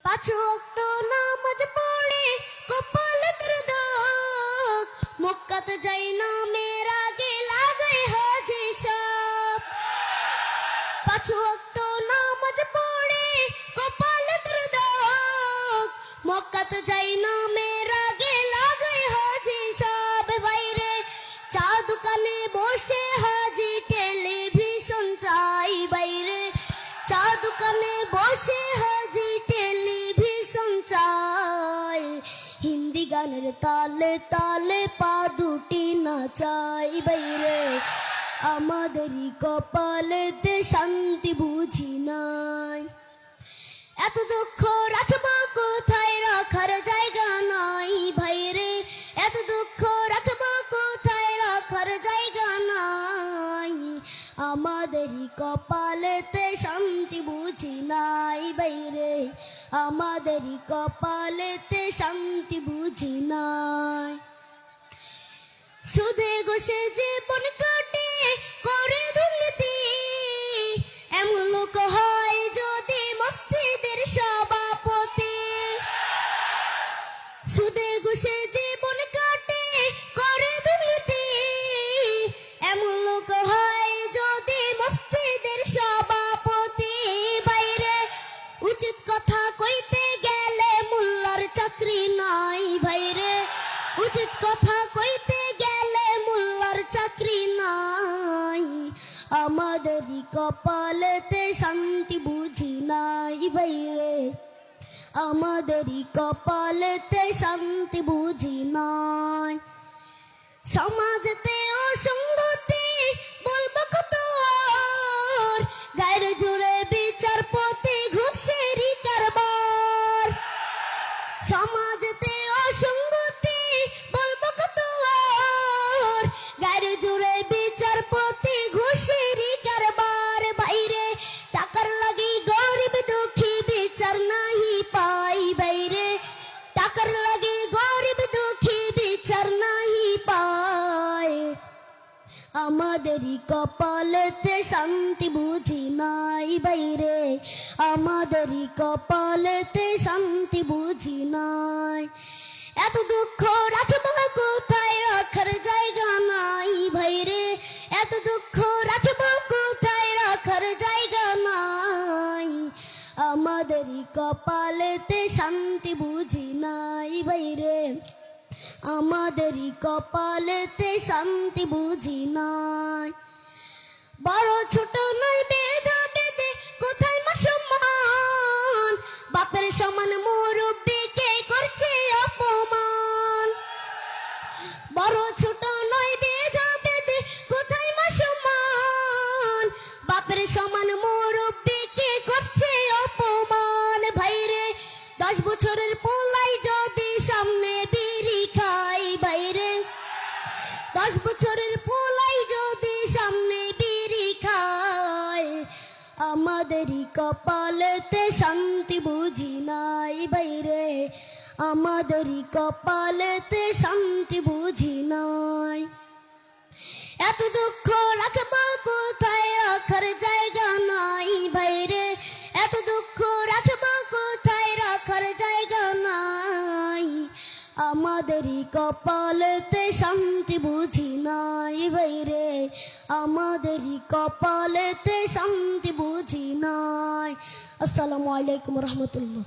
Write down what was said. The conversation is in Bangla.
পাঁচ ওয়াক্ত নামাজ পড়ে কপালে তোর দাগ, মক্কাতে যাই না মেয়ের আগে লাগাই হাজি সাপ। পাঁচ ওয়াক্ত নামাজ পড়ে কপালে তোর দাগ, মক্কাতে যাই না মেয়ের আগে লাগাই হাজি সাপ। বাইরে চা দোকানে বসে হাজি টেলিভিশন চাই, বাইরে চা দোকানে বসে হাজি টেলিভিশন চাই। হিন্দি গানের তালে তালে পা দুটি নাচাই, বাইরে আমাদেরই কপালেতে শান্তি বুঝি নাই। এত দুঃখ রাখবো কোথায়, রাখার জায়গা নাই ভাইরে, এত দুঃখ রাখবো কোথায়, রাখার জায়গা নাই। আমাদেরই কপালেতে শান্তি বুঝি নাই বাইরে, আমাদেরই কপালেতে শান্তি বুঝি নাই। সুদে ঘুষে জীবন কাটে করে দুর্নীতি, এমন লোক হয় যদি মসজিদের সভাপতি। সুদে ঘুষে জীবন কাটে করে দুর্নীতি, এমন লোক হয় যদি মসজিদের সভাপতি। বাইরে উচিত কথা কইতে গেলে মোল্লার চাকরি নাই, ভাইরে উচিত কথা কইতে গেলে মোল্লার চাকরি নাই। আমাদেরই কপালেতে শান্তি বুঝি নাই ভাইরে, আমাদেরই কপালেতে শান্তি বুঝি নাই। সমাজেতে অসঙ্গতি বলবো কত আর, গায়ের জোরে বিচারপতি ঘুষেরই কারবার। সমাজেতে অসঙ্গতি বলবো কত আর, গায়ের জোরে বিচারপতি ঘুষেরই কারবার। বাইরে টাকার লাগি গরিব দুঃখী বিচার নাহি পাই, বাইরে টাকার লাগি গরিব দুঃখী বিচার নাহি পায়। আমাদেরই কপালেতে শান্তি বুঝি নাই বাইরে, আমাদেরই কপালেতে শান্তি বুঝি নাই। এত দুঃখ রাখবো কোথায়, রাখার জায়গা নাই ভাইরে, এত দুঃখ রাখবো কোথায়, রাখার জায়গা নাই। আমাদেরই কপালেতে শান্তি বুঝি নাই বাইরে, আমাদেরই কপালেতে শান্তি বুঝি নাই। বড় ছোট নয় বেধা বেদে কোথায় মুসলমান, বাপের সমান মুরব্বিকে করছে অপমান। বড় ছোট নয় বেধা বেদে কোথায় মুসলমান, বাপের সমান মুরব্বিকে করছে অপমান। ভাইরে 10 বছরের পোলাই যদি সামনে বিড়ি খাই, বাইরে 10 বছরের পোলাই যদি সামনে বিড়ি খায়। আমাদেরই কপালেতে শান্তি বুঝি নাই বাইরে, আমাদেরই কপালেতে শান্তি বুঝি নাই। এত দুঃখ রাখবো কোথায়, রাখার জায়গা নাই বাইরে, এত দুঃখ রাখবো কোথায়, রাখার জায়গা নাই। আমাদেরই কপালেতে শান্তি বুঝি নাই বাইরে, আমাদেরই কপালেতে শান্তি বুঝি নাই। আসসালামু আলাইকুম রহমতুল্লাহ।